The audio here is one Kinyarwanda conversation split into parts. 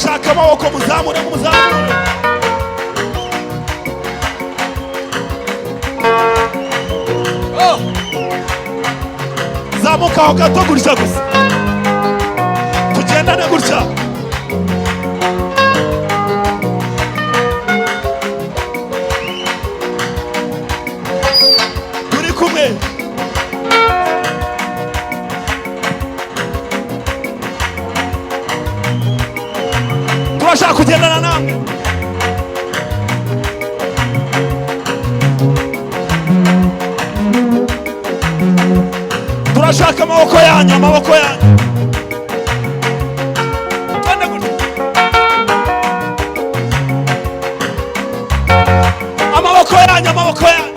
turashaka amaboko muzamure muzamure. Zamuka aho gato gutya gusa, tugendane gutya. Turi kumwe. Turashaka kugendana namwe. Turashaka amaboko yanyu, amaboko yanyu. Twende gutya. Amaboko yanyu, amaboko yanyu.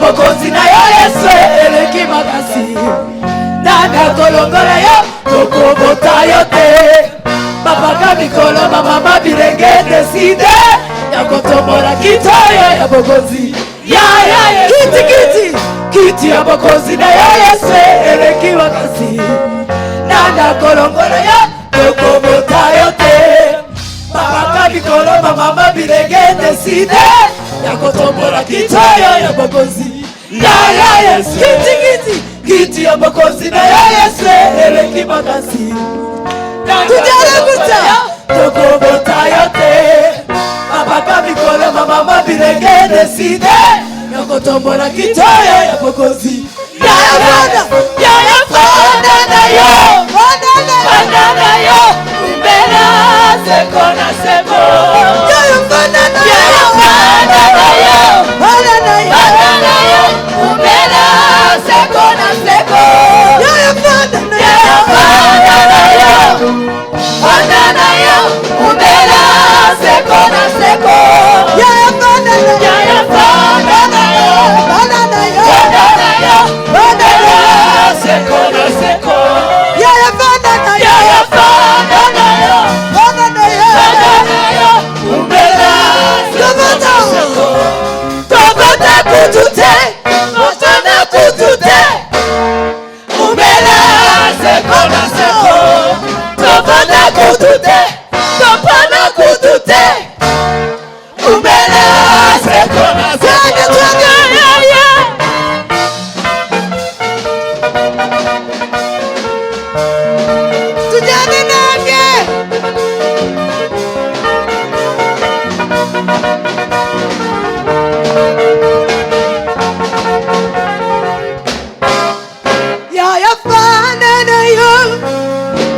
Mokozi na yo Yesu eleki makasi Nanga kolongola yo tokobota yo te Babaka mikolo mama bilenge deside Ya kotombola kitoyo ya mokozi Ya Kiti ya mokozi na yo Yesu eleki makasi Nanga kolongola yo tokobota yo te Babaka mikolo mama bilenge deside Ya kotombola kitoyo ya mokozi ya Yesu. Kiti ya Mwokozi na ya Yesu eleki makasi. Tujale kuta tokobota yote. Mabaka mikolo mama birenge deside. Yokotombola kitoyo ya Mwokozi. Ya fana na yo. Fana na yo. Umbena seko na seko. Ya fana na yo. Fana na yo. Fana na yo. Fana na yo. Umbena seko na seko. Ya fana na yo. Fana na yo. Fana na yo. Umbena seko na seko. Ya fana na yo. Ya fana na yo. Fana na yo. Fana na yo. Fana na yo. Seko na seko. Ya fana na yo. Ya fana na yo. Fana na yo. Fana na yo. Umbena seko na seko. Tobota kutute. Tobota kutute. Umbena seko na seko. Tobota kutute. Tobota kutute. Umbena seko na seko. Tujane nage. Ya fana na yo.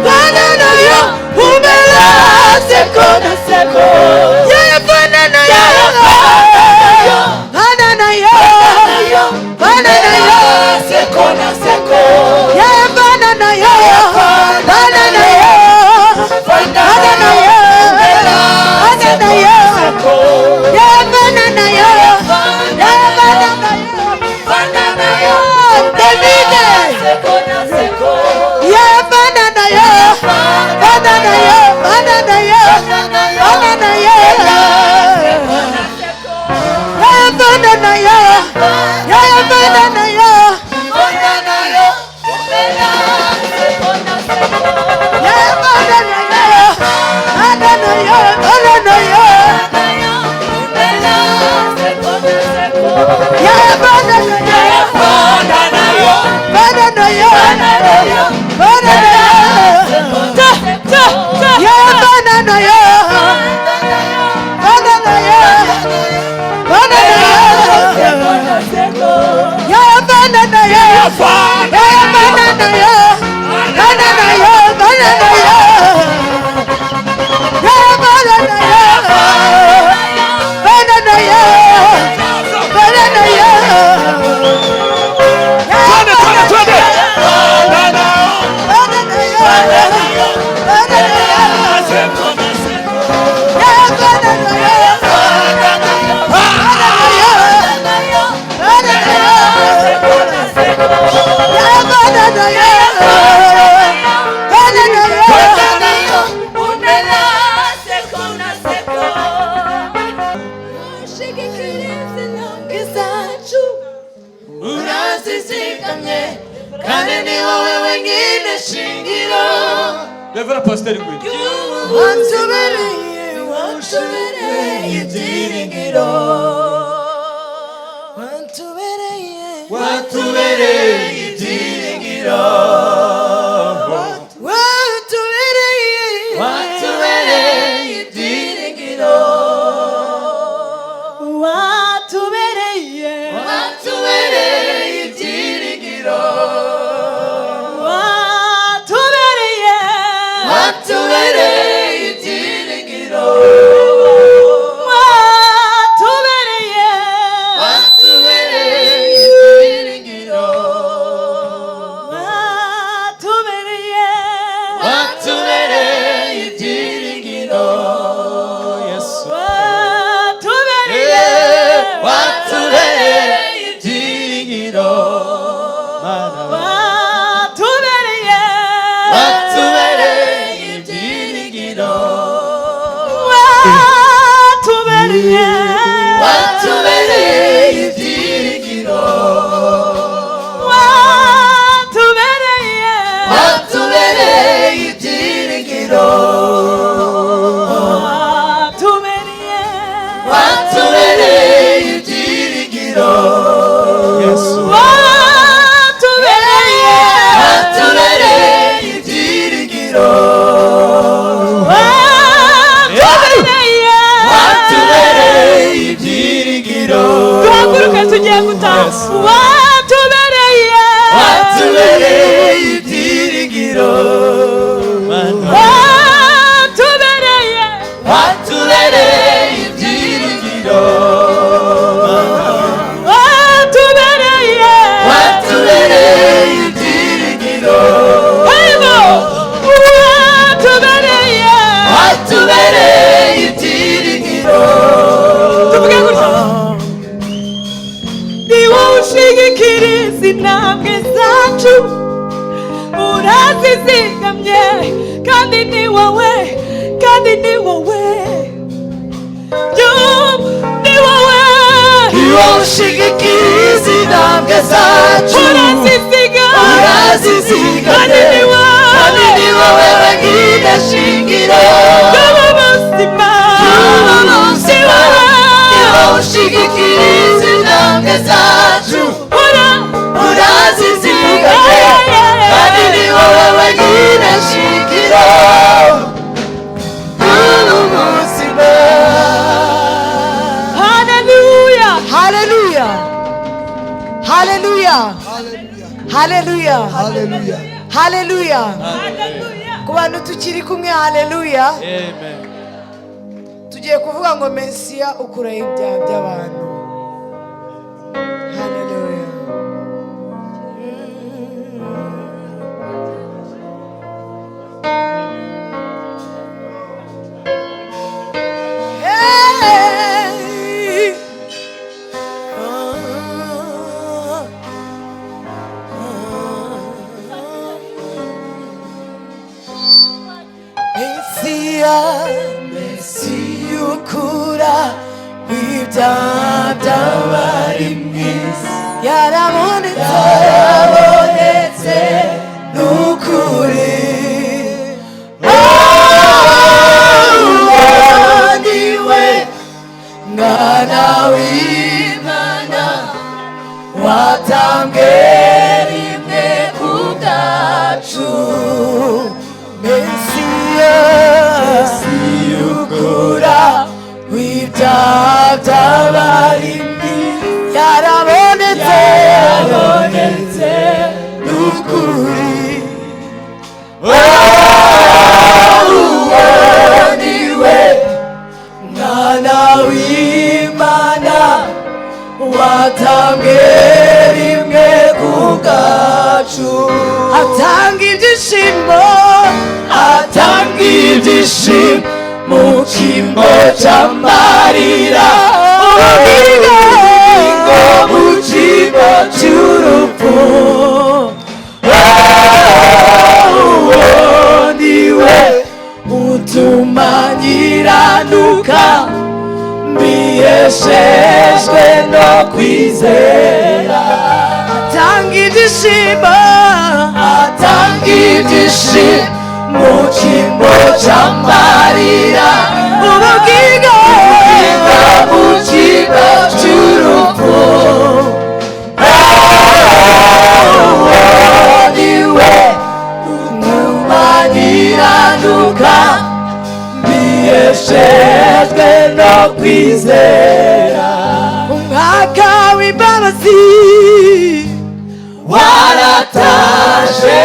Fana na yo. Umbela seko na seko. Ya fana na yo. Fana na yo. Fana na yo. Seko na seko. Ya fana na yo. Fana na yo. Fana na yo. Fana na yo. Ya fana na yo. Ya fana na yo. Fana na yo. David. Seko na seko. Ya fana na yo. Fana na yo. Fana na yo. Fana na yo. Ya fana na yo. Ya fana na yo. Fana na yo. Ya fana na yo. Fana na yo. Fana na yo. Ya fana na yo. Fana na yo. Fana na yo. Fana na yo. Ya fana na yo. Fana na yo. Fana na yo. Ya fana na yo. Ya fana na yo. Fana na yo. Fana na yo. Ya fana na yo. Fana na yo. Fana na yo. Twende. Fana na yo. Fana na yo. Seko na seko. Ya fana na yo. Fana na yo. Fana na yo. Fana na yo. Ya fana na yo. Fana na yo. Umbela seko na seko. Shike kilinzi longi zachu. Unasisikamye. Kane ni wewe wengine shingiro. Levera pastor ngwini. Wantubereye ibyiringiro. Wantubereye ibyiringiro. Wantubereye ibyiringiro. Wantubereye ibyiringiro. Wantubereye ibyiringiro. Wantubereye ibyiringiro. ushigikiriza intambwe zacu, urazizigamye kandi ni wowe, kandi ni wowe, ni wowe, ni wowe ushigikiriza intambwe zacu, urazizigamye kandi ni wowe wenyine shingiro ry'ubuzima, ni wowe ushigikiriza intambwe zacu, urazizigamye kandi ni wowe wenyine shingiro ry'ubuzima. Haleluya, haleluya, haleluya, haleluya, haleluya, haleluya. Ku bantu tukiri kumwe, haleluya. Amen. Tugiye kuvuga ngo Mesiya ukuraho ibyaha by'abantu. Haleluya. Mesiya ukuraho ibyaha by'abari mu isi, yarabonetse n'ukuri. Ni we mwana w'Imana watambwe rimwe ku bwacu. Mesiya ukuraho ibyaha by'abari mu isi, yarabonetse n'ukuri. Ni we mwana w'Imana watambwe rimwe ku bwacu, atanga ibyishimo, atanga ibyishimo mu cyimbo cy'amarira, ubugingo mu cyimbo cy'urupfu. Ni we utuma nkiranuka, mbiheshejwe no kwizera. Atanga ibyishimo, atanga ibyishimo mu cyimbo cy'amarira, ubugingo mu cyimbo cy'urupfu. Ni we utuma nkiranuka, mbiheshejwe no kwizera. Umwaka w'imbabazi warataje,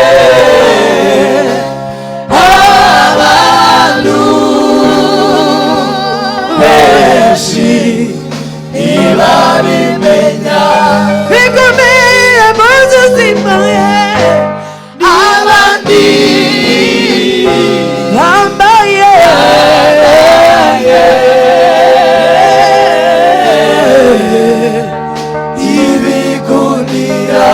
abantu benshi ntibabimenya, bikomeye mu buzima abandi bambaye ibigunira